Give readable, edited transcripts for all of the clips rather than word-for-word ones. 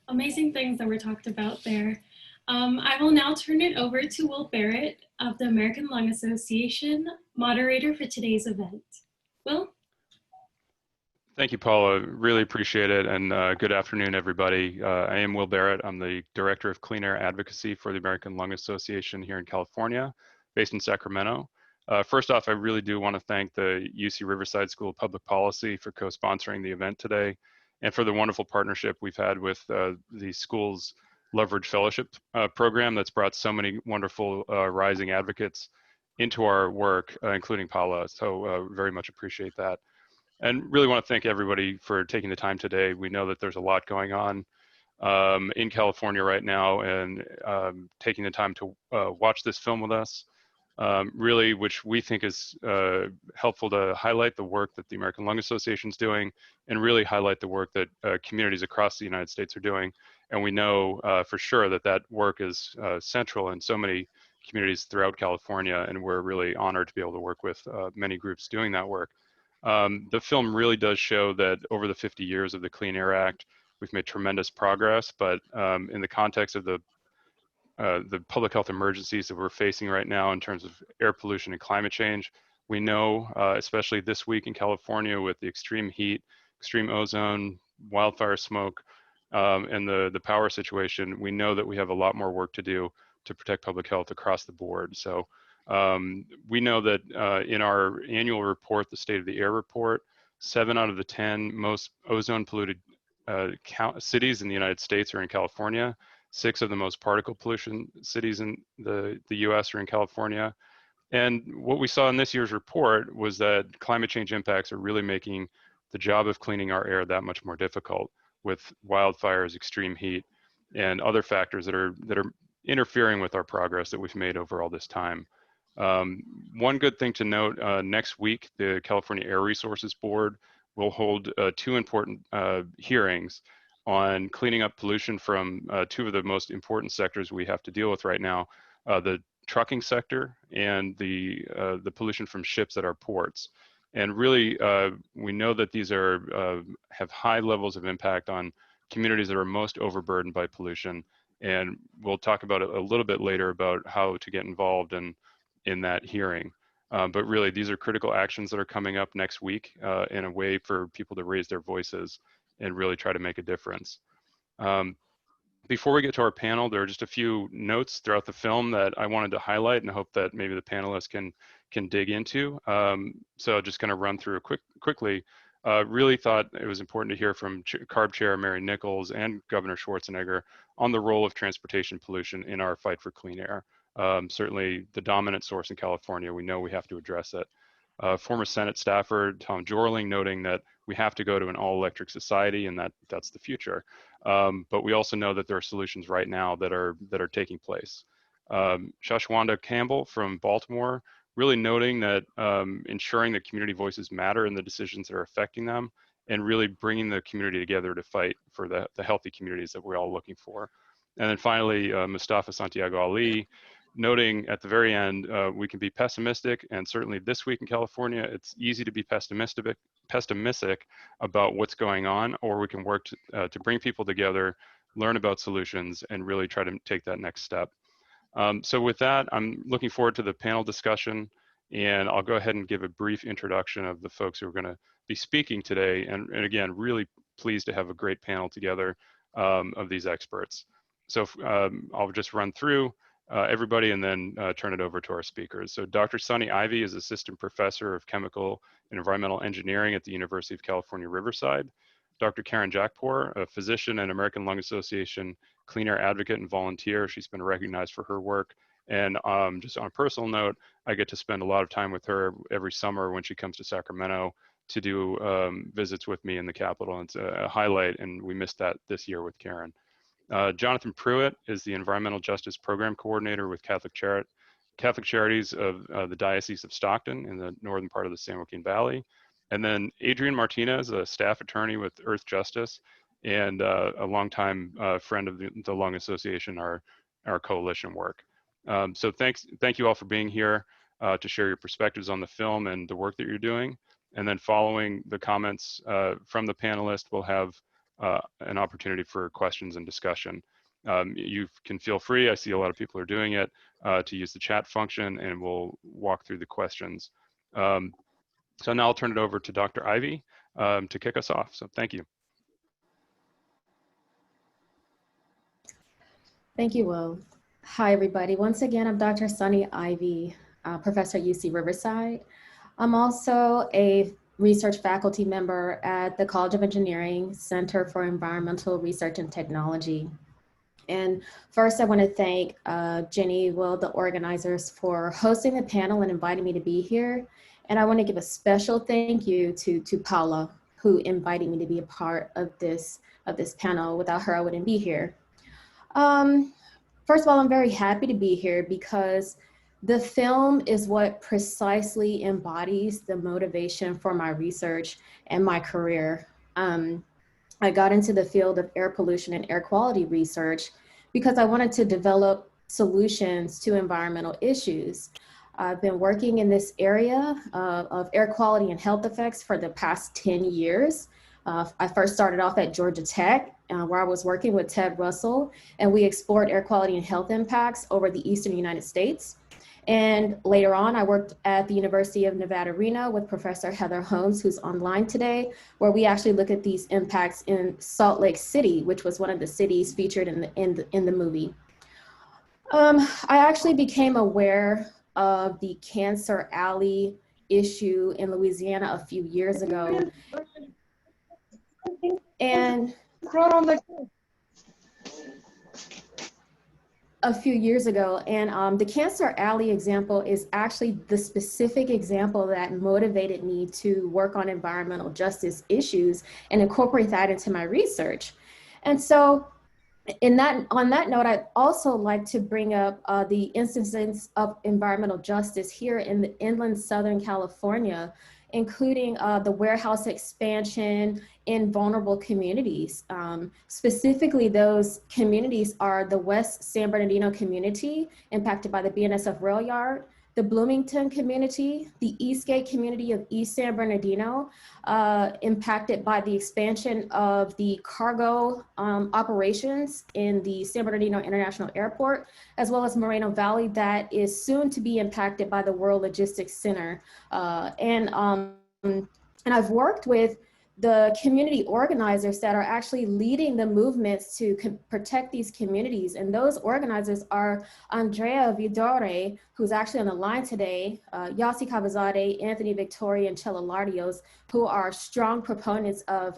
Amazing things that were talked about there. I will now turn it over to Will Barrett of the American Lung Association, moderator for today's event. Will? Thank you, Paula. Really appreciate it. And good afternoon, everybody. I am Will Barrett. I'm the Director of Clean Air Advocacy for the American Lung Association here in California, based in Sacramento. First off, I really do want to thank the UC Riverside School of Public Policy for co-sponsoring the event today, and for the wonderful partnership we've had with the school's Leverage Fellowship program that's brought so many wonderful rising advocates into our work, including Paula. So very much appreciate that. And really want to thank everybody for taking the time today. We know that there's a lot going on in California right now, and taking the time to watch this film with us, really, which we think is helpful to highlight the work that the American Lung Association is doing, and really highlight the work that communities across the United States are doing. And we know for sure that that work is central in so many communities throughout California, and we're really honored to be able to work with many groups doing that work. The film really does show that over the 50 years of the Clean Air Act, we've made tremendous progress, but in the context of the public health emergencies that we're facing right now in terms of air pollution and climate change, we know, especially this week in California with the extreme heat, extreme ozone, wildfire smoke, and the power situation, we know that we have a lot more work to do to protect public health across the board. So we know that in our annual report, the State of the Air report, 7 out of the 10 most ozone polluted cities in the United States are in California. 6 of the most particle pollution cities in the US are in California. And what we saw in this year's report was that climate change impacts are really making the job of cleaning our air that much more difficult, with wildfires, extreme heat, and other factors that are interfering with our progress that we've made over all this time. One good thing to note, next week, the California Air Resources Board will hold 2 important hearings on cleaning up pollution from 2 of the most important sectors we have to deal with right now, the trucking sector and the pollution from ships at our ports. And really, we know that these are have high levels of impact on communities that are most overburdened by pollution. And we'll talk about it a little bit later about how to get involved in that hearing. But really, these are critical actions that are coming up next week in a way for people to raise their voices and really try to make a difference. Before we get to our panel, there are just a few notes throughout the film that I wanted to highlight and hope that maybe the panelists can dig into. So just going to run through quickly. Really thought it was important to hear from CARB Chair Mary Nichols and Governor Schwarzenegger on the role of transportation pollution in our fight for clean air. Certainly the dominant source in California, we know we have to address it. Former Senate staffer Tom Jorling noting that we have to go to an all-electric society, and that's the future. But we also know that there are solutions right now that are taking place. Shashwanda Campbell from Baltimore really noting that ensuring that community voices matter in the decisions that are affecting them, and really bringing the community together to fight for the healthy communities that we're all looking for. And then finally, Mustafa Santiago Ali, noting at the very end, we can be pessimistic, and certainly this week in California, it's easy to be pessimistic about what's going on, or we can work to bring people together, learn about solutions, and really try to take that next step. So with that, I'm looking forward to the panel discussion, and I'll go ahead and give a brief introduction of the folks who are going to be speaking today. And again, really pleased to have a great panel together of these experts. So I'll just run through everybody and then turn it over to our speakers. So Dr. Sunny Ivey is Assistant Professor of Chemical and Environmental Engineering at the University of California, Riverside. Dr. Karen Jakpor, a physician and American Lung Association clean air advocate and volunteer. She's been recognized for her work. And just on a personal note, I get to spend a lot of time with her every summer when she comes to Sacramento to do visits with me in the Capitol. It's a highlight, and we missed that this year with Karen. Jonathan Pruitt is the Environmental Justice Program Coordinator with Catholic Charities of the Diocese of Stockton in the northern part of the San Joaquin Valley. And then Adrian Martinez, a staff attorney with Earthjustice and a longtime friend of the Lung Association, our coalition work. So thank you all for being here to share your perspectives on the film and the work that you're doing. And then following the comments from the panelists, we'll have an opportunity for questions and discussion. You can feel free, I see a lot of people are doing it, to use the chat function, and we'll walk through the questions. So now I'll turn it over to Dr. Ivey to kick us off. So thank you. Thank you, Will. Hi, everybody. Once again, I'm Dr. Sunny Ivey, professor at UC Riverside. I'm also a research faculty member at the College of Engineering Center for Environmental Research and Technology. And first, I want to thank Jenny, Will, the organizers, for hosting the panel and inviting me to be here. And I want to give a special thank you to Paula, who invited me to be a part of this panel. Without her, I wouldn't be here. First of all, I'm very happy to be here because the film is what precisely embodies the motivation for my research and my career. I got into the field of air pollution and air quality research because I wanted to develop solutions to environmental issues. I've been working in this area of air quality and health effects for the past 10 years. I first started off at Georgia Tech, where I was working with Ted Russell, and we explored air quality and health impacts over the eastern United States. And later on, I worked at the University of Nevada, Reno with Professor Heather Holmes, who's online today, where we actually look at these impacts in Salt Lake City, which was one of the cities featured in the movie. I actually became aware of the Cancer Alley issue in Louisiana a few years ago. And the Cancer Alley example is actually the specific example that motivated me to work on environmental justice issues and incorporate that into my research. And so on that note, I'd also like to bring up the instances of environmental justice here in the inland Southern California, including the warehouse expansion in vulnerable communities. Specifically, those communities are the West San Bernardino community impacted by the BNSF rail yard, the Bloomington community, the Eastgate community of East San Bernardino, impacted by the expansion of the cargo operations in the San Bernardino International Airport, as well as Moreno Valley that is soon to be impacted by the World Logistics Center. And I've worked with the community organizers that are actually leading the movements to protect these communities. And those organizers are Andrea Vidore, who's actually on the line today, Yasi Kavazade, Anthony Victoria, and Chela Lardios, who are strong proponents of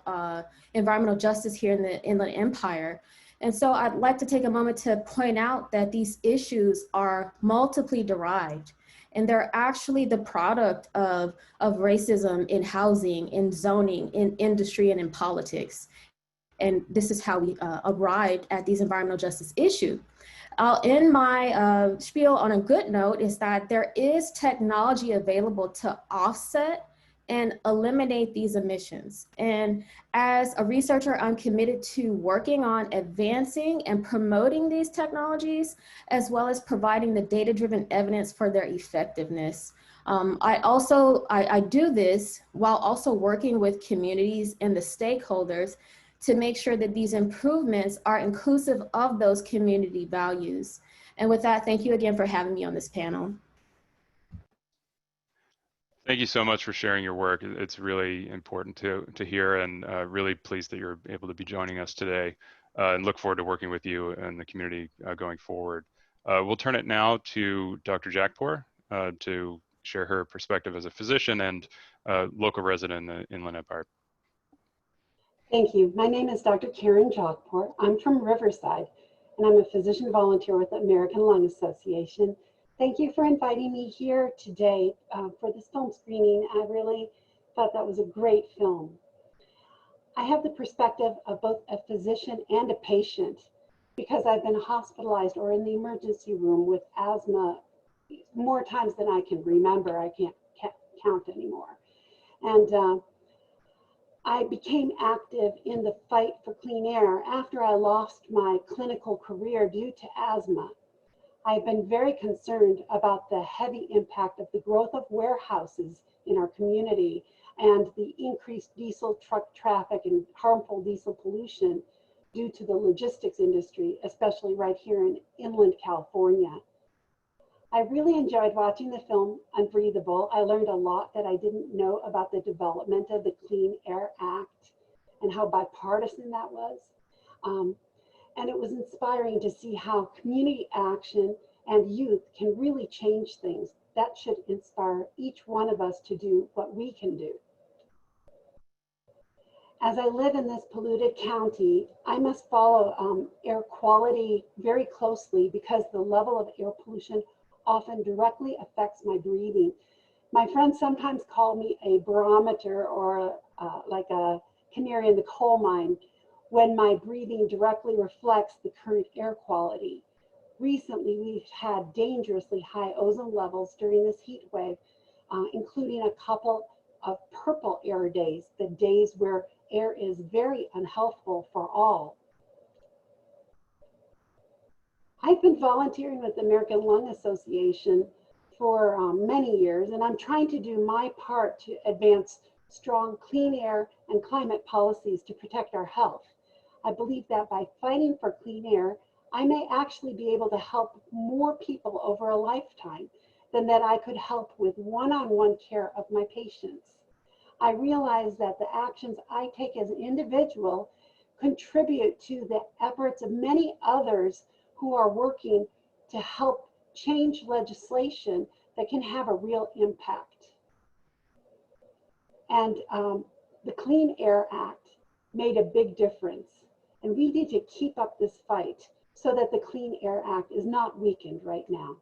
environmental justice here in the Inland Empire. And so I'd like to take a moment to point out that these issues are multiply derived. And they're actually the product of racism in housing, in zoning, in industry, and in politics. And this is how we arrived at these environmental justice issues. I'll end my spiel on a good note is that there is technology available to offset and eliminate these emissions. And as a researcher, I'm committed to working on advancing and promoting these technologies, as well as providing the data-driven evidence for their effectiveness. I do this while also working with communities and the stakeholders to make sure that these improvements are inclusive of those community values. And with that, thank you again for having me on this panel. Thank you so much for sharing your work. It's really important to hear, and really pleased that you're able to be joining us today, and look forward to working with you and the community going forward. We'll turn it now to Dr. Jakpor to share her perspective as a physician and local resident in the Inland Empire. Thank you. My name is Dr. Karen Jakpor. I'm from Riverside, and I'm a physician volunteer with the American Lung Association. Thank you for inviting me here today for this film screening. I really thought that was a great film. I have the perspective of both a physician and a patient because I've been hospitalized or in the emergency room with asthma more times than I can remember. I can't count anymore. And I became active in the fight for clean air after I lost my clinical career due to asthma. I've been very concerned about the heavy impact of the growth of warehouses in our community and the increased diesel truck traffic and harmful diesel pollution due to the logistics industry, especially right here in inland California. I really enjoyed watching the film Unbreathable. I learned a lot that I didn't know about the development of the Clean Air Act and how bipartisan that was. And it was inspiring to see how community action and youth can really change things. That should inspire each one of us to do what we can do. As I live in this polluted county, I must follow air quality very closely because the level of air pollution often directly affects my breathing. My friends sometimes call me a barometer or like a canary in the coal mine when my breathing directly reflects the current air quality. Recently, we've had dangerously high ozone levels during this heat wave, including a couple of purple air days, the days where air is very unhealthful for all. I've been volunteering with the American Lung Association for many years, and I'm trying to do my part to advance strong clean air and climate policies to protect our health. I believe that by fighting for clean air, I may actually be able to help more people over a lifetime than that I could help with one-on-one care of my patients. I realize that the actions I take as an individual contribute to the efforts of many others who are working to help change legislation that can have a real impact. And the Clean Air Act made a big difference. And we need to keep up this fight so that the Clean Air Act is not weakened right now.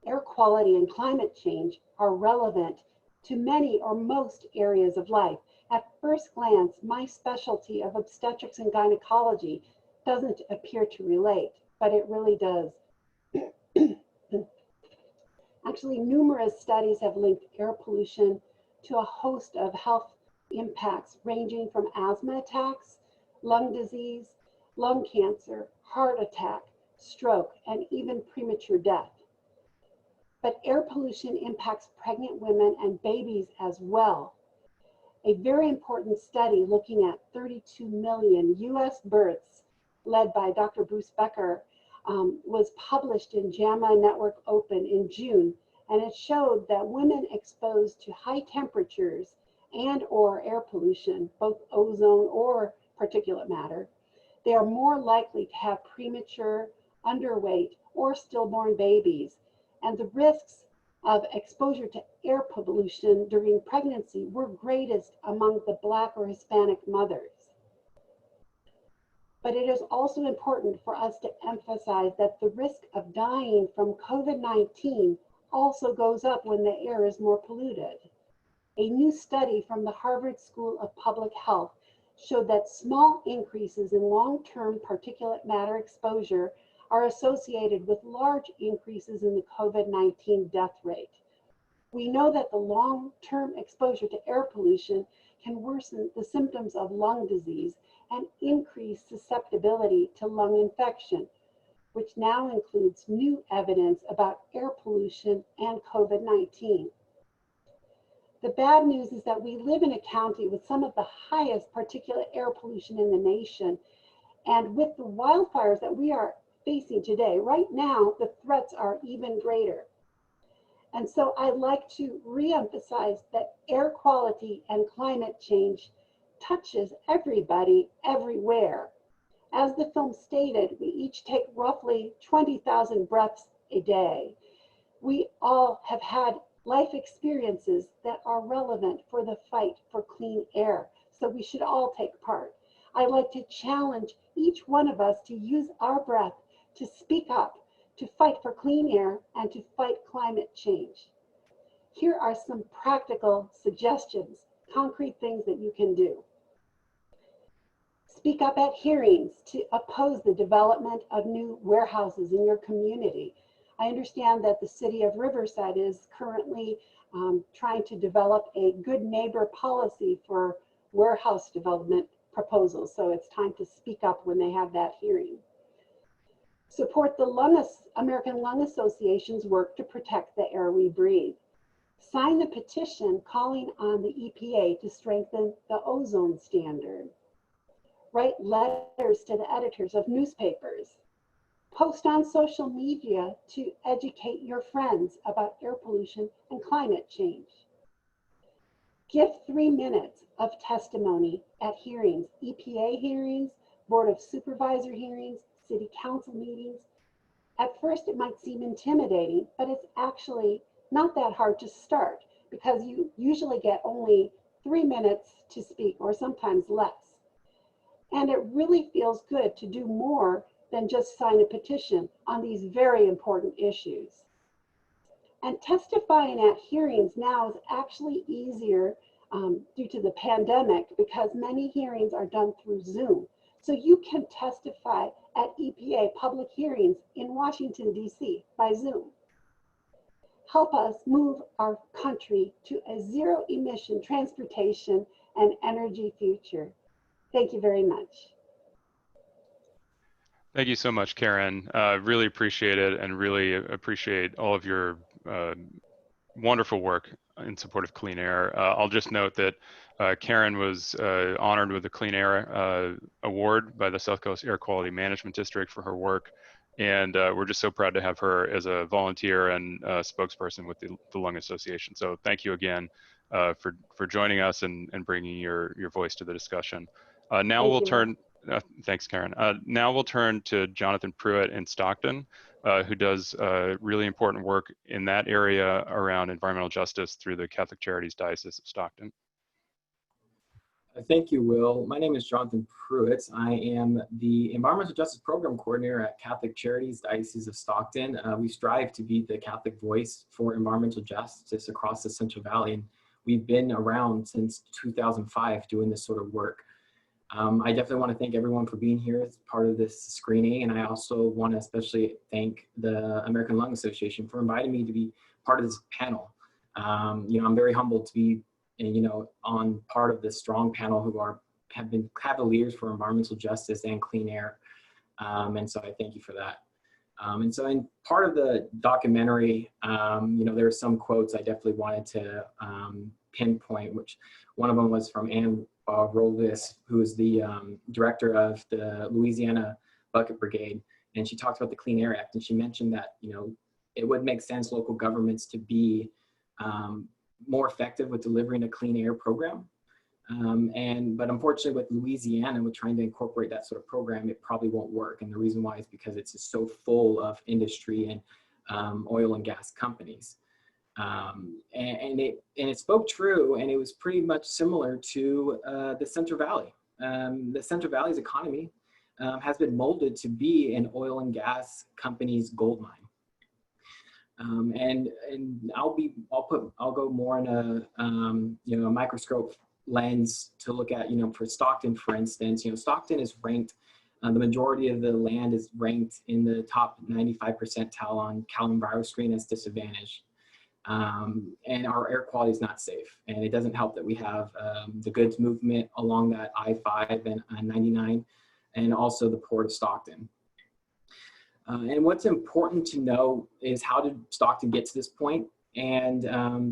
Air quality and climate change are relevant to many or most areas of life. At first glance, my specialty of obstetrics and gynecology doesn't appear to relate, but it really does. Actually, numerous studies have linked air pollution to a host of health impacts ranging from asthma attacks, lung disease, lung cancer, heart attack, stroke, and even premature death. But air pollution impacts pregnant women and babies as well. A very important study looking at 32 million US births led by Dr. Bruce Becker was published in JAMA Network Open in June, and it showed that women exposed to high temperatures and or air pollution, both ozone or particulate matter, they are more likely to have premature, underweight, or stillborn babies. And the risks of exposure to air pollution during pregnancy were greatest among the Black or Hispanic mothers. But it is also important for us to emphasize that the risk of dying from COVID-19 also goes up when the air is more polluted. A new study from the Harvard School of Public Health showed that small increases in long-term particulate matter exposure are associated with large increases in the COVID-19 death rate. We know that the long-term exposure to air pollution can worsen the symptoms of lung disease and increase susceptibility to lung infection, which now includes new evidence about air pollution and COVID-19. The bad news is that we live in a county with some of the highest particulate air pollution in the nation. And with the wildfires that we are facing today, right now, the threats are even greater. And so I'd like to reemphasize that air quality and climate change touches everybody, everywhere. As the film stated, we each take roughly 20,000 breaths a day. We all have had life experiences that are relevant for the fight for clean air, so we should all take part. I'd like to challenge each one of us to use our breath to speak up, to fight for clean air, and to fight climate change. Here are some practical suggestions, concrete things that you can do. Speak up at hearings to oppose the development of new warehouses in your community. I understand that the city of Riverside is currently trying to develop a good neighbor policy for warehouse development proposals, so it's time to speak up when they have that hearing. Support the American Lung Association's work to protect the air we breathe. Sign the petition calling on the EPA to strengthen the ozone standard. Write letters to the editors of newspapers. Post on social media to educate your friends about air pollution and climate change. Give 3 minutes of testimony at hearings, EPA hearings, Board of Supervisor hearings, City Council meetings. At first, it might seem intimidating, but it's actually not that hard to start because you usually get only 3 minutes to speak or sometimes less. And it really feels good to do more than just sign a petition on these very important issues. And testifying at hearings now is actually easier due to the pandemic because many hearings are done through Zoom. So you can testify at EPA public hearings in Washington, D.C. by Zoom. Help us move our country to a zero-emission transportation and energy future. Thank you very much. Thank you so much, Karen. Really appreciate it and really appreciate all of your wonderful work in support of clean air. I'll just note that Karen was honored with the Clean Air Award by the South Coast Air Quality Management District for her work. And we're just so proud to have her as a volunteer and spokesperson with the Lung Association. So thank you again for joining us and bringing your voice to the discussion. Now we'll turn, thanks Karen. Now we'll turn to Jonathan Pruitt in Stockton, who does really important work in that area around environmental justice through the Catholic Charities Diocese of Stockton. Thank you, Will. My name is Jonathan Pruitt. I am the Environmental Justice Program Coordinator at Catholic Charities Diocese of Stockton. We strive to be the Catholic voice for environmental justice across the Central Valley. And we've been around since 2005 doing this sort of work. I definitely want to thank everyone for being here as part of this screening. And I also want to especially thank the American Lung Association for inviting me to be part of this panel. I'm very humbled to be on part of this strong panel who have been cavaliers for environmental justice and clean air. And so I thank you for that. And so in part of the documentary, there are some quotes I definitely wanted to pinpoint, which one of them was from Ann Rolvis, who is the director of the Louisiana Bucket Brigade. And she talked about the Clean Air Act. And she mentioned that, it would make sense local governments to be more effective with delivering a clean air program. But unfortunately with Louisiana, with trying to incorporate that sort of program, it probably won't work. And the reason why is because it's just so full of industry and oil and gas companies. And it spoke true, and it was pretty much similar to the Central Valley. The Central Valley's economy has been molded to be an oil and gas company's gold mine. And I'll go more in a microscope lens to look at, for Stockton, for instance. Stockton is ranked, the majority of the land is ranked in the top 95 percentile on CalEnviro screen as disadvantaged. And our air quality is not safe. And it doesn't help that we have the goods movement along that I-5 and 99, and also the Port of Stockton. And what's important to know is how did Stockton get to this point? And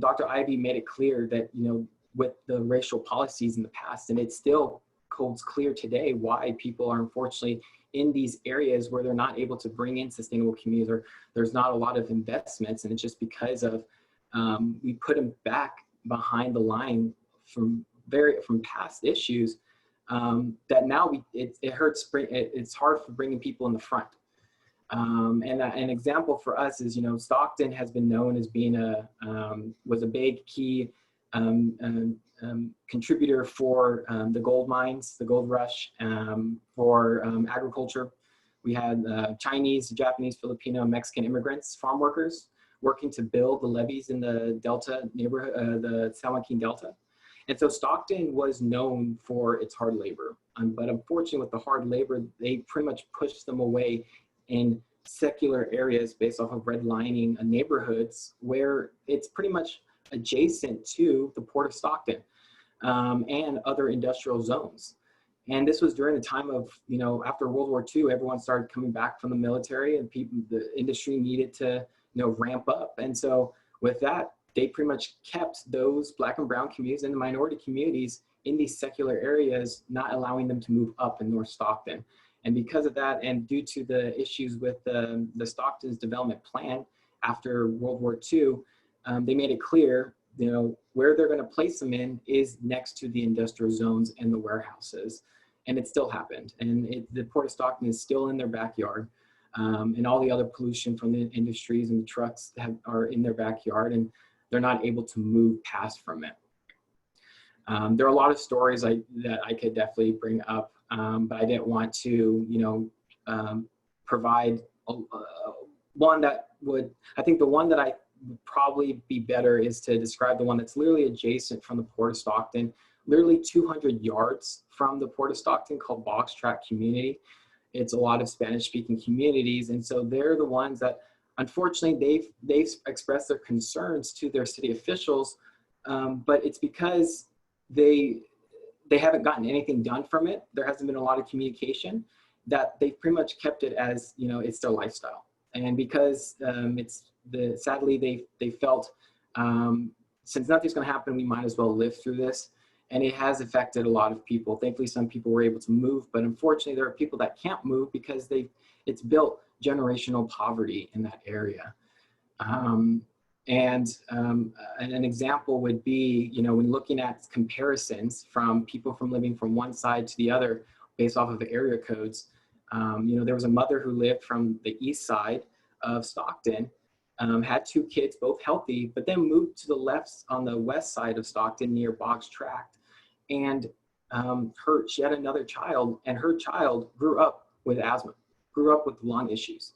Dr. Ivey made it clear that, with the racial policies in the past, and it still holds clear today why people are unfortunately in these areas where they're not able to bring in sustainable communities, or there's not a lot of investments, and it's just because of we put them back behind the line from past issues that now it hurts. It's hard for bringing people in the front. And an example for us is, Stockton has been known as being was a big key contributor for the gold mines, the gold rush, for agriculture. We had Chinese, Japanese, Filipino, and Mexican immigrants, farm workers, working to build the levees in the Delta neighborhood, the San Joaquin Delta. And so Stockton was known for its hard labor. But unfortunately with the hard labor, they pretty much pushed them away in secular areas based off of redlining neighborhoods where it's pretty much adjacent to the Port of Stockton and other industrial zones. And this was during the time of, after World War II, everyone started coming back from the military, and the industry needed to, ramp up. And so with that, they pretty much kept those Black and brown communities and the minority communities in these secular areas, not allowing them to move up in North Stockton. And because of that, and due to the issues with the Stockton's development plan after World War II, they made it clear, you know, where they're going to place them in is next to the industrial zones and the warehouses. And it still happened. And the Port of Stockton is still in their backyard. And all the other pollution from the industries and the trucks are in their backyard, and they're not able to move past from it. There are a lot of stories that I could definitely bring up, but I didn't want to, you know, provide one that would, I think the one that I would probably be better is to describe the one that's literally adjacent from the Port of Stockton, literally 200 yards from the Port of Stockton, called Box Track Community. It's a lot of Spanish-speaking communities, and so they're the ones that, unfortunately, they've expressed their concerns to their city officials, but it's because they haven't gotten anything done from it. There hasn't been a lot of communication, that they've pretty much kept it as, you know, it's their lifestyle. And because sadly they felt, since nothing's going to happen, we might as well live through this. And it has affected a lot of people. Thankfully, some people were able to move, but unfortunately, there are people that can't move because it's built generational poverty in that area. And an example would be, you know, when looking at comparisons from people from living from one side to the other based off of the area codes, you know, there was a mother who lived from the east side of Stockton, had 2 kids, both healthy, but then moved to the left on the west side of Stockton near Box Tract. And she had another child, and her child grew up with asthma, grew up with lung issues.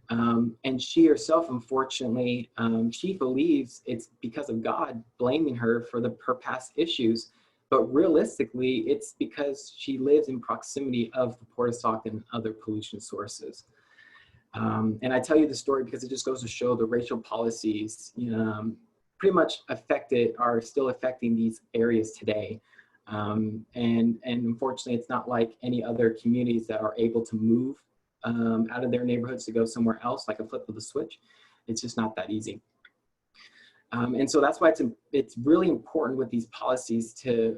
And she herself, unfortunately, she believes it's because of God blaming her for her past issues. But realistically, it's because she lives in proximity of the Port of Stockton and other pollution sources. And I tell you the story because it just goes to show the racial policies, you know, pretty much are still affecting these areas today. And unfortunately, it's not like any other communities that are able to move out of their neighborhoods to go somewhere else, like a flip of the switch. It's just not that easy. And so that's why it's really important with these policies to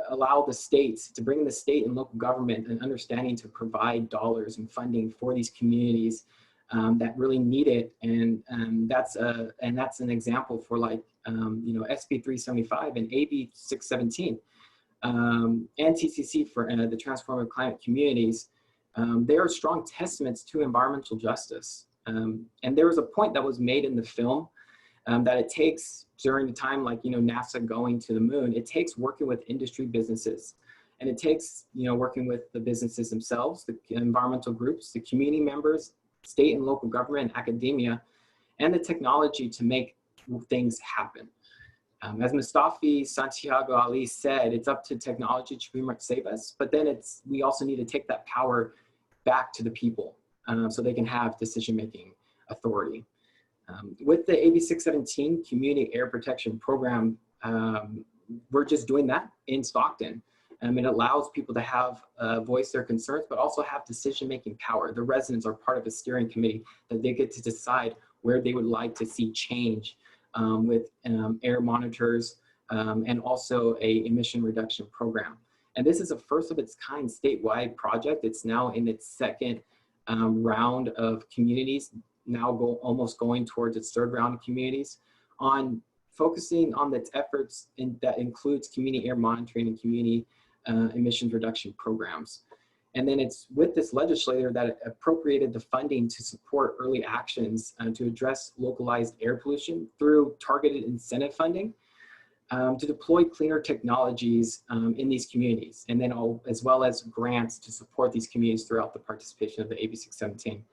allow the states, to bring the state and local government an understanding to provide dollars and funding for these communities that really need it. And that's an example for, like, you know, SB 375 and AB 617 and TCC for the Transformative Climate Communities. They are strong testaments to environmental justice. And there was a point that was made in the film that it takes, during the time, like, you know, NASA going to the moon, it takes working with industry businesses. And it takes, you know, working with the businesses themselves, the environmental groups, the community members, state and local government, academia, and the technology to make things happen. As Mustafa Santiago Ali said, it's up to technology to pretty much save us, but then we also need to take that power back to the people so they can have decision-making authority. With the AB 617 Community Air Protection Program, we're just doing that in Stockton. It allows people to have voice their concerns, but also have decision-making power. The residents are part of a steering committee that they get to decide where they would like to see change with air monitors and also a emission reduction program. And this is a first of its kind statewide project. It's now in its second round of communities, now almost going towards its third round of communities, on focusing on its efforts that includes community air monitoring and community emissions reduction programs. And then it's with this legislator that appropriated the funding to support early actions to address localized air pollution through targeted incentive funding to deploy cleaner technologies in these communities, and then as well as grants to support these communities throughout the participation of the AB 617.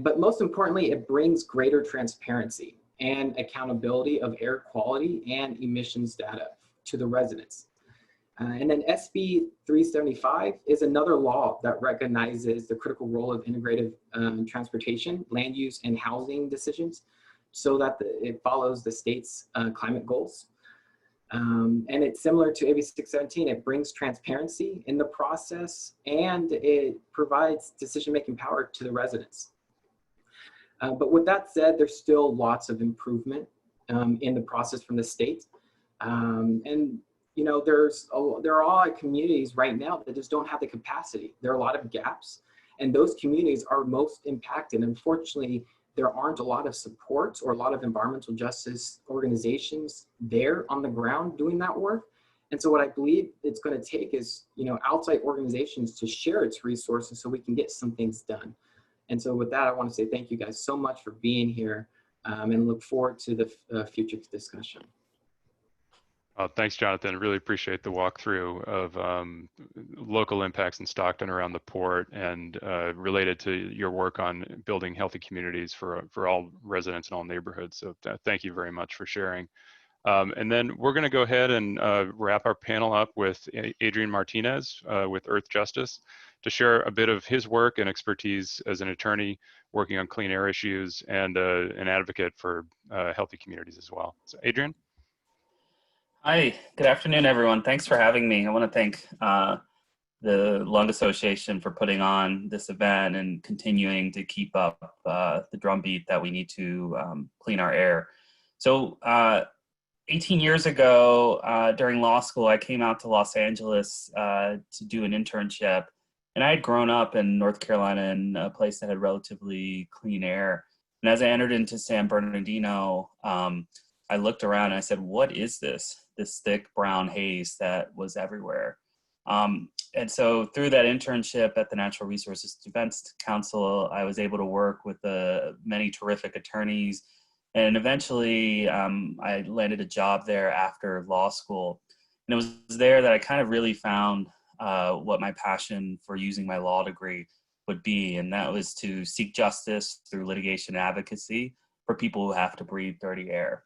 But most importantly, it brings greater transparency and accountability of air quality and emissions data to the residents. And then SB 375 is another law that recognizes the critical role of integrated transportation, land use, and housing decisions so that it follows the state's climate goals. And it's similar to AB 617. It brings transparency in the process, and it provides decision-making power to the residents. But with that said, there's still lots of improvement in the process from the state. And you know, there are a lot of communities right now that just don't have the capacity. There are a lot of gaps, and those communities are most impacted. Unfortunately, there aren't a lot of support or a lot of environmental justice organizations there on the ground doing that work. And so what I believe it's going to take is, you know, outside organizations to share its resources so we can get some things done. And so with that, I want to say thank you guys so much for being here, and look forward to the future discussion. Thanks, Jonathan. Really appreciate the walkthrough of local impacts in Stockton around the port and related to your work on building healthy communities for all residents in all neighborhoods. So thank you very much for sharing. And then we're going to go ahead and wrap our panel up with Adrian Martinez with Earthjustice to share a bit of his work and expertise as an attorney working on clean air issues and an advocate for healthy communities as well. So Adrian? Hi, good afternoon, everyone. Thanks for having me. I want to thank the Lung Association for putting on this event and continuing to keep up the drumbeat that we need to clean our air. So 18 years ago, during law school, I came out to Los Angeles to do an internship. And I had grown up in North Carolina in a place that had relatively clean air. And as I entered into San Bernardino, I looked around and I said, what is this thick brown haze that was everywhere? And so through that internship at the Natural Resources Defense Council, I was able to work with many terrific attorneys. And eventually I landed a job there after law school. And it was there that I kind of really found what my passion for using my law degree would be. And that was to seek justice through litigation and advocacy for people who have to breathe dirty air.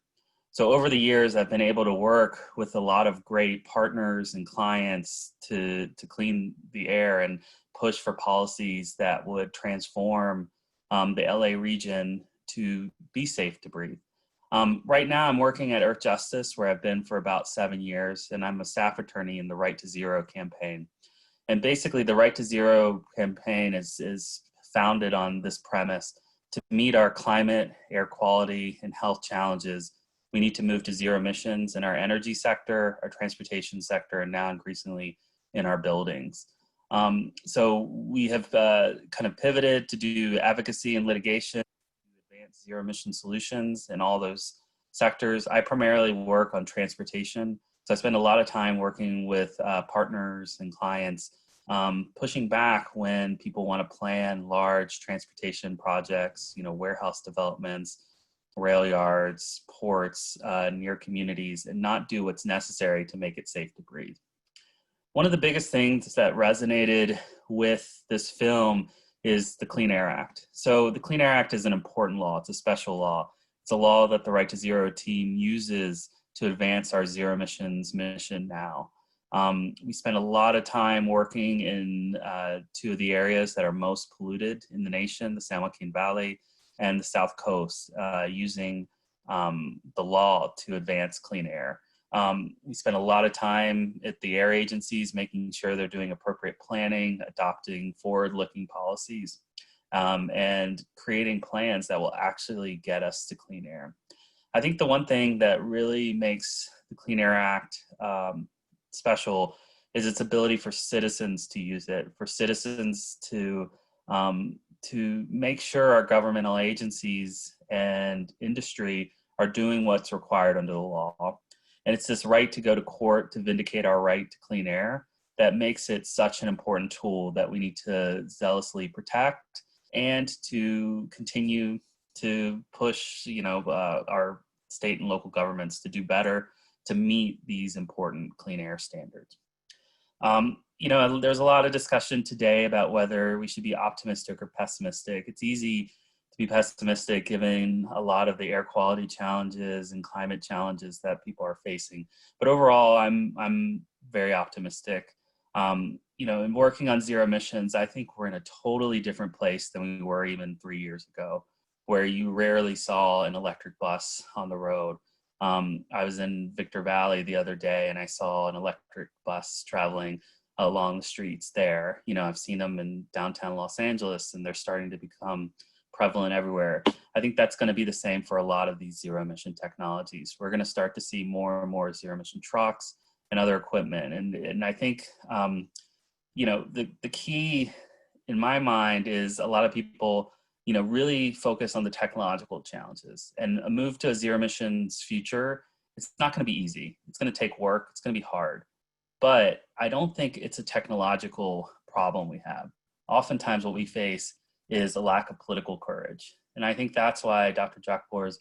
So over the years, I've been able to work with a lot of great partners and clients to clean the air and push for policies that would transform the LA region to be safe to breathe. Right now, I'm working at Earthjustice, where I've been for about 7 years, and I'm a staff attorney in the Right to Zero campaign. And basically, the Right to Zero campaign is founded on this premise: to meet our climate, air quality, and health challenges, we need to move to zero emissions in our energy sector, our transportation sector, and now increasingly in our buildings. So we have kind of pivoted to do advocacy and litigation, advance zero emission solutions in all those sectors. I primarily work on transportation. So I spend a lot of time working with partners and clients, pushing back when people want to plan large transportation projects, you know, warehouse developments, rail yards, ports, near communities, and not do what's necessary to make it safe to breathe. One of the biggest things that resonated with this film is the Clean Air Act. So the Clean Air Act is an important law. It's a special law. It's a law that the Right to Zero team uses to advance our zero emissions mission now. We spend a lot of time working in two of the areas that are most polluted in the nation, the San Joaquin Valley and the South Coast, using the law to advance clean air. We spend a lot of time at the air agencies making sure they're doing appropriate planning, adopting forward-looking policies, and creating plans that will actually get us to clean air. I think the one thing that really makes the Clean Air Act special is its ability for citizens to use it, for citizens to make sure our governmental agencies and industry are doing what's required under the law. And it's this right to go to court to vindicate our right to clean air that makes it such an important tool that we need to zealously protect and to continue to push, our state and local governments to do better to meet these important clean air standards. There's a lot of discussion today about whether we should be optimistic or pessimistic. It's easy to be pessimistic given a lot of the air quality challenges and climate challenges that people are facing. But overall, I'm very optimistic. In working on zero emissions, I think we're in a totally different place than we were even 3 years ago, where you rarely saw an electric bus on the road. I was in Victor Valley the other day and I saw an electric bus traveling along the streets there. I've seen them in downtown Los Angeles, and they're starting to become prevalent everywhere. I think that's going to be the same for a lot of these zero emission technologies. We're going to start to see more and more zero emission trucks and other equipment. And I think, you know, the key in my mind is a lot of people, you know, really focus on the technological challenges, and a move to a zero emissions future. It's not going to be easy. It's going to take work. It's going to be hard, but I don't think it's a technological problem we have. Oftentimes what we face is a lack of political courage. And I think that's why Dr. Jakpor's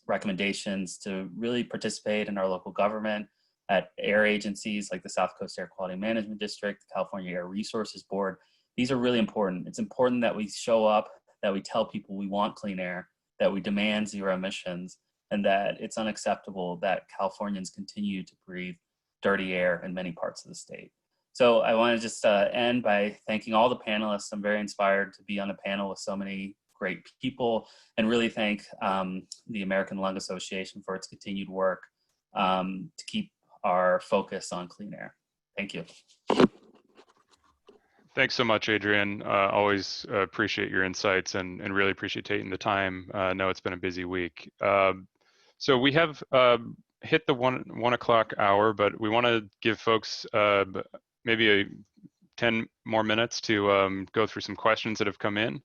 recommendations to really participate in our local government at air agencies like the South Coast Air Quality Management District, the California Air Resources Board, these are really important. It's important that we show up, that we tell people we want clean air, that we demand zero emissions, and that it's unacceptable that Californians continue to breathe dirty air in many parts of the state. So I want to just end by thanking all the panelists. I'm very inspired to be on a panel with so many great people, and really thank the American Lung Association for its continued work to keep our focus on clean air. Thank you. Thanks so much, Adrian. Always appreciate your insights and really appreciate taking the time. I know it's been a busy week. So we have hit the one o'clock hour, but we want to give folks maybe 10 more minutes to go through some questions that have come in,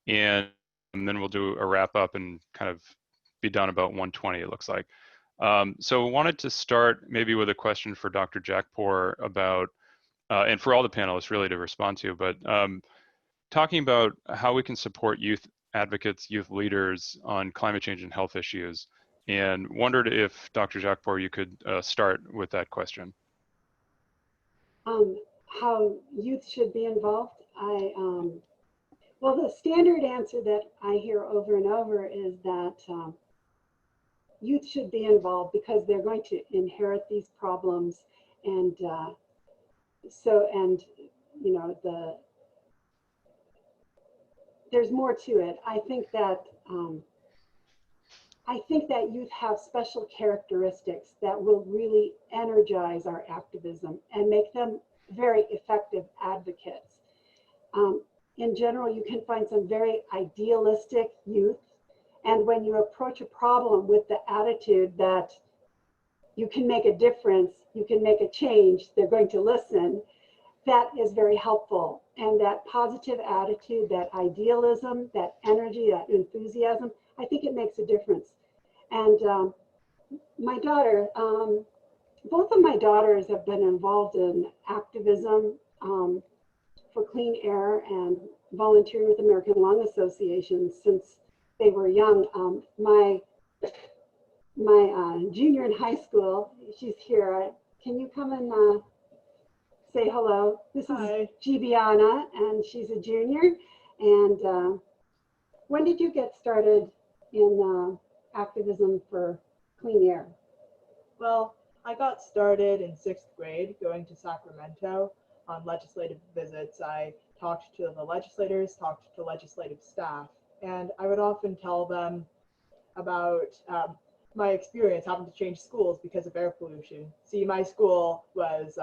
and then we'll do a wrap up and kind of be done about 1:20, it looks like. So we wanted to start maybe with a question for Dr. Jakpor about, and for all the panelists really to respond to, but talking about how we can support youth advocates, youth leaders on climate change and health issues, and wondered if Dr. Jakpor, you could start with that question. How youth should be involved? Well, the standard answer that I hear over and over is that youth should be involved because they're going to inherit these problems, and you know, there's more to it. I think that youth have special characteristics that will really energize our activism and make them very effective advocates. In general, you can find some very idealistic youth, and when you approach a problem with the attitude that you can make a difference, you can make a change, they're going to listen, that is very helpful. And that positive attitude, that idealism, that energy, that enthusiasm, I think it makes a difference. And my daughter, both of my daughters have been involved in activism for clean air and volunteering with American Lung Association since they were young. My junior in high school, she's here. Can you come and say hello? This is Gibiana, and she's a junior. And when did you get started in activism for clean air? Well, I got started in 6th grade going to Sacramento on legislative visits. I talked to the legislators, talked to legislative staff, and I would often tell them about my experience having to change schools because of air pollution. See, my school was,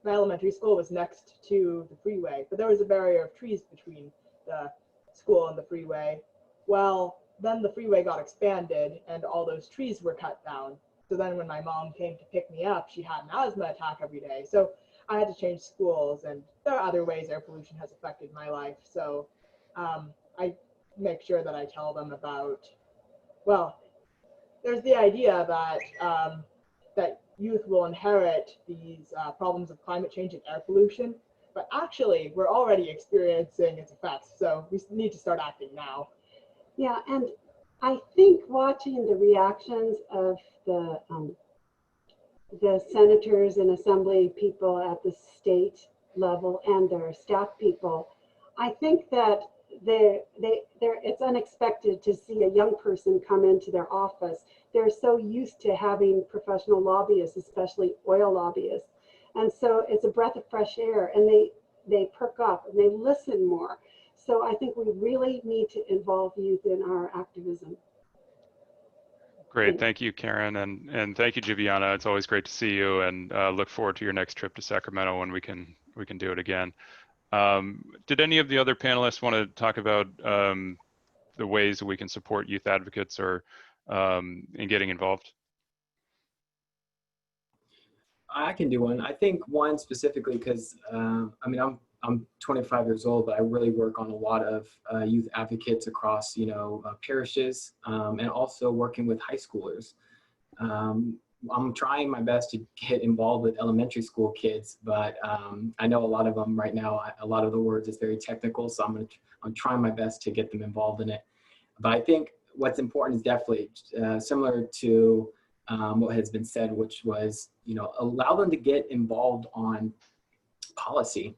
my elementary school was next to the freeway, but there was a barrier of trees between the school and the freeway. Well, then the freeway got expanded and all those trees were cut down. So then when my mom came to pick me up, she had an asthma attack every day. So I had to change schools, and there are other ways air pollution has affected my life. So I make sure that I tell them about, well, there's the idea that that youth will inherit these problems of climate change and air pollution, but actually we're already experiencing its effects. So we need to start acting now. Yeah, and I think watching the reactions of the senators and assembly people at the state level and their staff people, I think that it's unexpected to see a young person come into their office. They're so used to having professional lobbyists, especially oil lobbyists. And so it's a breath of fresh air, and they perk up and they listen more. So I think we really need to involve youth in our activism. Great, thank you, Karen, and thank you, Gibiana. It's always great to see you, and look forward to your next trip to Sacramento when we can do it again. Did any of the other panelists want to talk about the ways that we can support youth advocates or in getting involved? I can do one. I think one specifically because I mean I'm 25 years old, but I really work on a lot of youth advocates across parishes and also working with high schoolers. I'm trying my best to get involved with elementary school kids, but I know a lot of them right now. A lot of the words is very technical, so I'm trying my best to get them involved in it. But I think what's important is definitely similar to what has been said, which was, allow them to get involved on policy,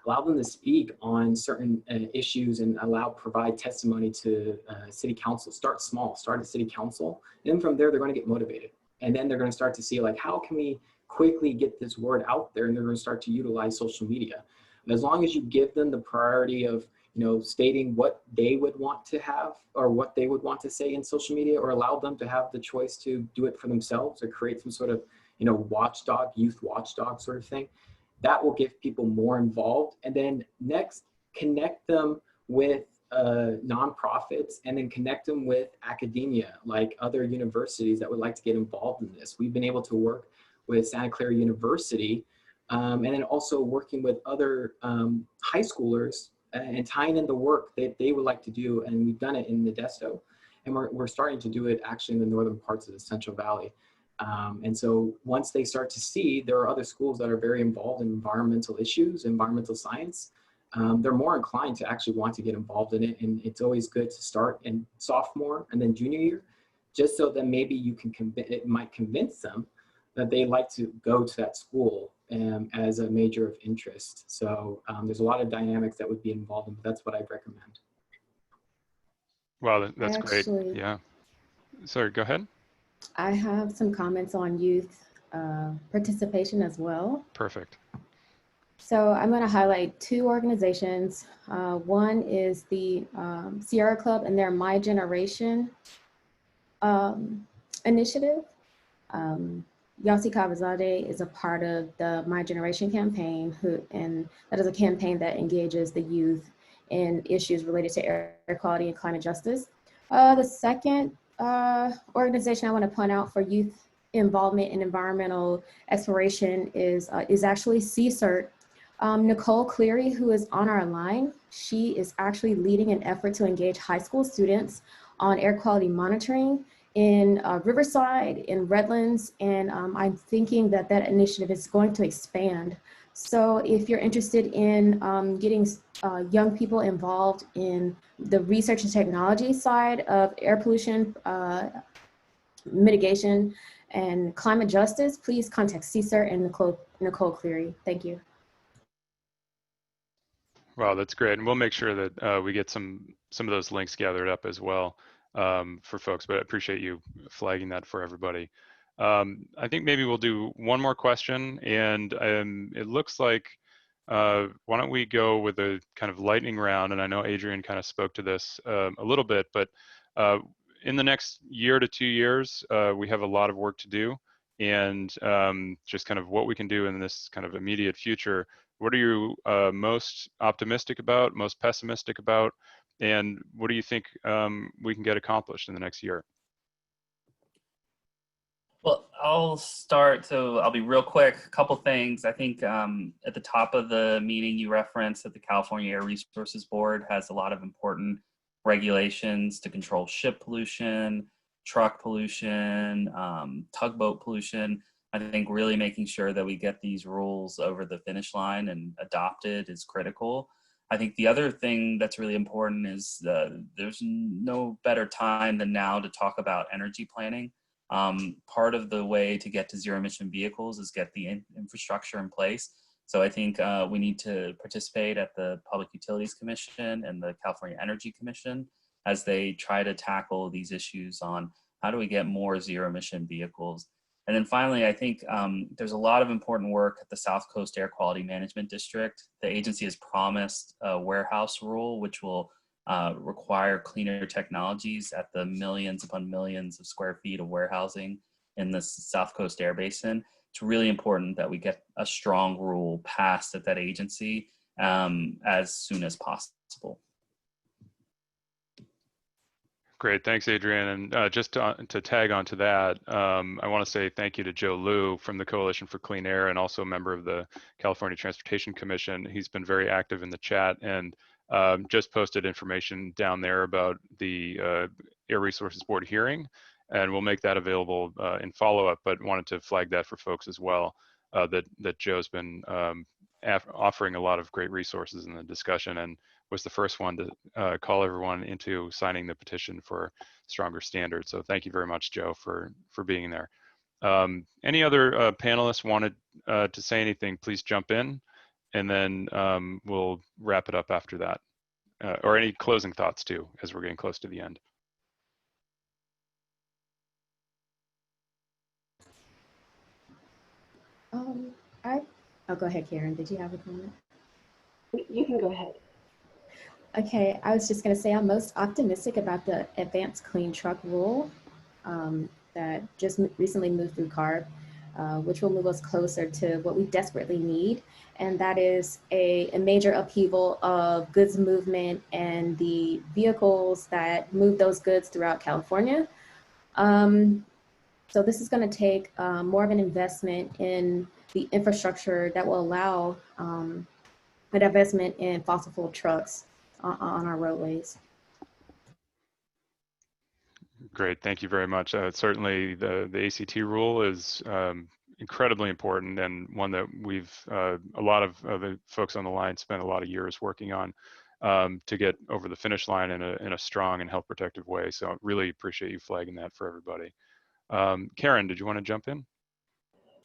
allow them to speak on certain issues and provide testimony to city council. Start small, start at city council. And then from there, they're going to get motivated. And then they're going to start to see like, how can we quickly get this word out there? And they're going to start to utilize social media. And as long as you give them the priority of, stating what they would want to have or what they would want to say in social media, or allow them to have the choice to do it for themselves or create some sort of, watchdog, youth watchdog sort of thing, that will get people more involved. And then next, connect them with nonprofits, and then connect them with academia, like other universities that would like to get involved in this. We've been able to work with Santa Clara University, and then also working with other high schoolers and tying in the work that they would like to do. And we've done it in Modesto, and we're starting to do it actually in the northern parts of the Central Valley. And so once they start to see there are other schools that are very involved in environmental issues, environmental science, they're more inclined to actually want to get involved in it. And it's always good to start in sophomore and then junior year, just so that maybe you can it might convince them that they like to go to that school as a major of interest. So there's a lot of dynamics that would be involved in, but that's what I'd recommend. Wow, that's great. Yeah. Sorry, go ahead. I have some comments on youth participation as well. Perfect. So I'm going to highlight two organizations. One is the Sierra Club and their My Generation initiative. Yossi Kabazade is a part of the My Generation campaign, and that is a campaign that engages the youth in issues related to air quality and climate justice. The second organization I want to point out for youth involvement in environmental exploration is actually CSERT. Nicole Cleary, who is on our line, she is actually leading an effort to engage high school students on air quality monitoring in Riverside, in Redlands, and I'm thinking that that initiative is going to expand. So if you're interested in getting young people involved in the research and technology side of air pollution mitigation and climate justice, please contact CSERT and Nicole Cleary. Thank you. Wow, that's great. And we'll make sure that we get some of those links gathered up as well for folks, but I appreciate you flagging that for everybody. I think maybe we'll do one more question, and it looks like, why don't we go with a kind of lightning round, and I know Adrian kind of spoke to this a little bit, but in the next year to 2 years, we have a lot of work to do, and just kind of what we can do in this kind of immediate future. What are you most optimistic about, most pessimistic about, and what do you think we can get accomplished in the next year? Well, I'll start, so I'll be real quick. A couple things. I think at the top of the meeting you referenced that the California Air Resources Board has a lot of important regulations to control ship pollution, truck pollution, tugboat pollution. I think really making sure that we get these rules over the finish line and adopted is critical. I think the other thing that's really important is there's no better time than now to talk about energy planning. Part of the way to get to zero emission vehicles is get the infrastructure in place. So I think we need to participate at the Public Utilities Commission and the California Energy Commission as they try to tackle these issues on how do we get more zero emission vehicles. And then finally, I think there's a lot of important work at the South Coast Air Quality Management District. The agency has promised a warehouse rule, which will require cleaner technologies at the millions upon millions of square feet of warehousing in the South Coast Air Basin. It's really important that we get a strong rule passed at that agency as soon as possible. Great, thanks, Adrian. And just to tag onto that, I want to say thank you to Joe Liu from the Coalition for Clean Air and also a member of the California Transportation Commission. He's been very active in the chat and just posted information down there about the Air Resources Board hearing, and we'll make that available in follow-up, but wanted to flag that for folks as well, that Joe's been offering a lot of great resources in the discussion and was the first one to call everyone into signing the petition for stronger standards. So thank you very much, Joe, for being there. Any other panelists wanted to say anything, please jump in, and then we'll wrap it up after that. Or any closing thoughts too, as we're getting close to the end. Oh, go ahead, Karen. Did you have a comment? You can go ahead. Okay, I was just going to say I'm most optimistic about the advanced clean truck rule that just recently moved through CARB, which will move us closer to what we desperately need, and that is a major upheaval of goods movement and the vehicles that move those goods throughout California. So this is going to take more of an investment in the infrastructure that will allow an investment in fossil fuel trucks on our roadways. Great, thank you very much. Certainly the ACT rule is incredibly important and one that we've, a lot of the folks on the line spent a lot of years working on to get over the finish line in a strong and health protective way. So I really appreciate you flagging that for everybody. Karen, did you want to jump in?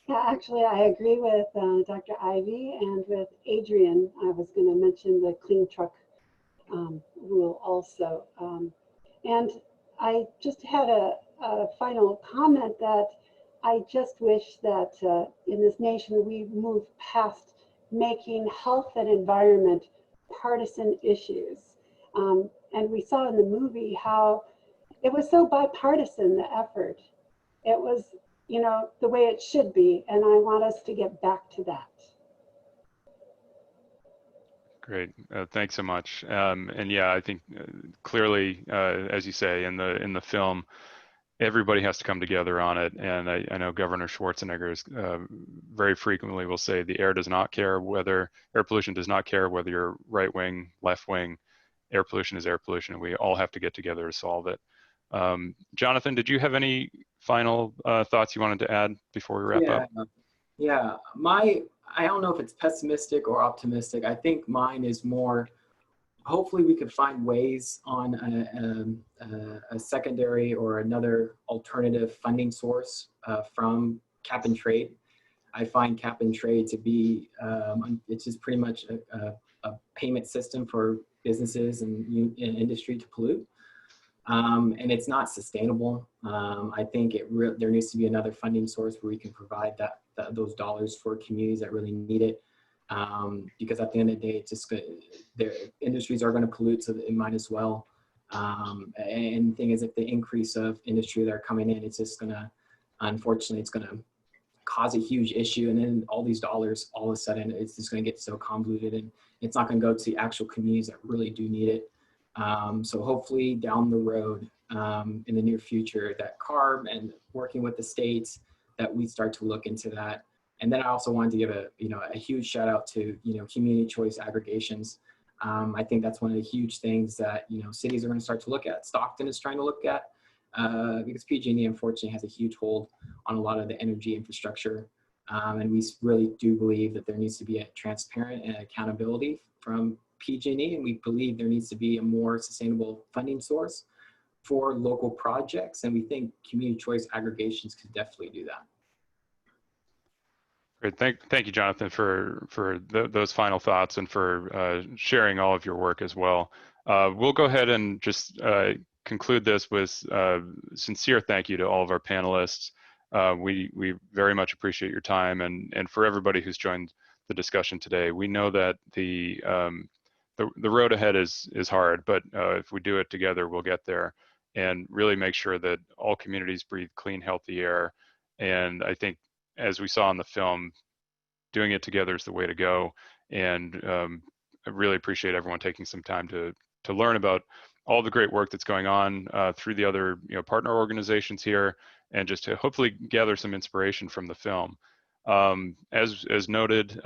Yeah, actually, I agree with Dr. Ivey and with Adrian. I was going to mention the clean truck rule also. And I just had a final comment that I just wish that in this nation we move past making health and environment partisan issues. And we saw in the movie how it was so bipartisan, the effort. It was, you know, the way it should be, and I want us to get back to that. Great, thanks so much. And yeah, I think clearly, as you say in the film, everybody has to come together on it. And I know Governor Schwarzenegger is, very frequently will say the air does not care whether, air pollution does not care whether you're right wing, left wing, air pollution is air pollution, and we all have to get together to solve it. Jonathan, did you have any final thoughts you wanted to add before we wrap up? Yeah, I don't know if it's pessimistic or optimistic. I think mine is more, hopefully we could find ways on a secondary or another alternative funding source from cap and trade. I find cap and trade to be, it's just pretty much a payment system for businesses and industry to pollute. And it's not sustainable. I think there needs to be another funding source where we can provide those dollars for communities that really need it. Because at the end of the day, it's just their industries are going to pollute, so it might as well. And the thing is, if the increase of industry that are coming in, it's just going to, unfortunately, it's going to cause a huge issue. And then all these dollars, all of a sudden, it's just going to get so convoluted, and it's not going to go to the actual communities that really do need it. So hopefully down the road, in the near future, that CARB and working with the states, that we start to look into that. And then I also wanted to give a huge shout out to, community choice aggregations. I think that's one of the huge things that, cities are going to start to look at. Stockton is trying to look at, because PG&E unfortunately has a huge hold on a lot of the energy infrastructure. And we really do believe that there needs to be a transparent and accountability from PG&E, and we believe there needs to be a more sustainable funding source for local projects, and we think community choice aggregations could definitely do that. Great, thank you, Jonathan, for those final thoughts and for sharing all of your work as well. We'll go ahead and just conclude this with sincere thank you to all of our panelists. We very much appreciate your time, and for everybody who's joined the discussion today. We know that the road ahead is hard, but if we do it together, we'll get there, and really make sure that all communities breathe clean, healthy air. And I think, as we saw in the film, doing it together is the way to go. And I really appreciate everyone taking some time to learn about all the great work that's going on through the other partner organizations here, and just to hopefully gather some inspiration from the film. As noted,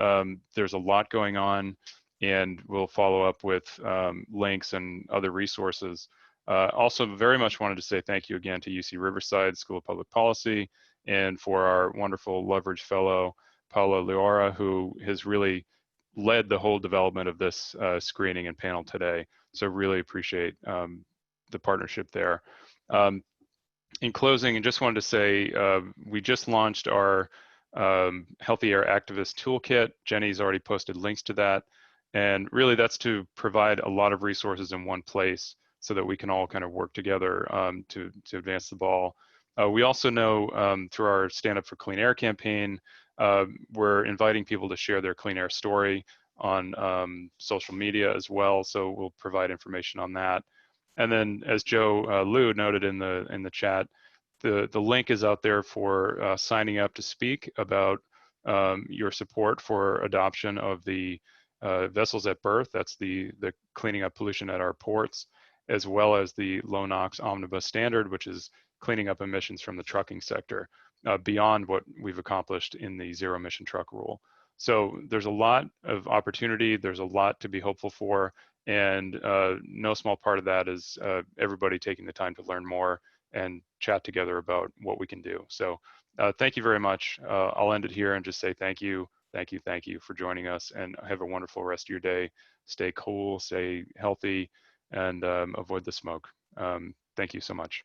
there's a lot going on, and we'll follow up with links and other resources. Also, very much wanted to say thank you again to UC Riverside School of Public Policy, and for our wonderful Leverage Fellow, Paula Leora, who has really led the whole development of this screening and panel today. So really appreciate the partnership there. In closing, I just wanted to say we just launched our Healthy Air Activist Toolkit. Jenny's already posted links to that. And really that's to provide a lot of resources in one place so that we can all kind of work together to advance the ball. We also know through our Stand Up for Clean Air campaign, we're inviting people to share their clean air story on social media as well. So we'll provide information on that. And then, as Joe Liu noted in the chat, the link is out there for signing up to speak about your support for adoption of the vessels at berth. That's the cleaning up pollution at our ports, as well as the low NOx omnibus standard, which is cleaning up emissions from the trucking sector beyond what we've accomplished in the zero emission truck rule. So there's a lot of opportunity. There's a lot to be hopeful for. And no small part of that is everybody taking the time to learn more and chat together about what we can do. So thank you very much. I'll end it here and just say thank you for joining us, and have a wonderful rest of your day. Stay cool, stay healthy, and avoid the smoke. Thank you so much.